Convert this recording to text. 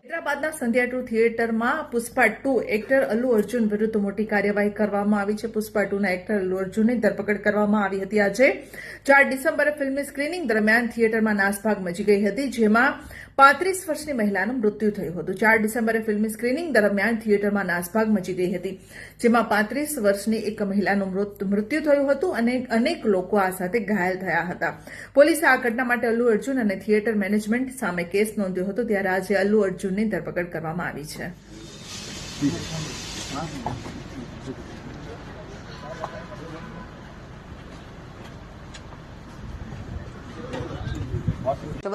હૈદરાબાદના સંધ્યા 2 થિયેટરમાં પુષ્પા 2 એક્ટર અલ્લુ અર્જુન વિરુદ્ધ મોટી કાર્યવાહી કરવામાં આવી છે. પુષ્પા 2ના એક્ટર અલ્લુ અર્જુનની ધરપકડ કરવામાં આવી હતી. આજે 4 ડિસેમ્બરે ફિલ્મની સ્ક્રીનિંગ દરમિયાન થિયેટરમાં નાસભાગ મચી ગઈ હતી, જેમાં 35 વર્ષની મહિલાનું મૃત્યુ થયું હતું. 4 ડિસેમ્બરે ફિલ્મની સ્ક્રીનિંગ દરમિયાન થિયેટરમાં નાસભાગ મચી ગઈ હતી, જેમાં 35 વર્ષની એક મહિલાનું મૃત્યુ થયું હતું અને અનેક લોકો આ સાથે ઘાયલ થયા હતા. પોલીસે આ ઘટના માટે અલ્લુ અર્જુન અને થિયેટર મેનેજમેન્ટ સામે કેસ નોંધ્યો હતો. ત્યારે આજે અલ્લુ અર્જુનની ધરપકડ કરવામાં આવી છે.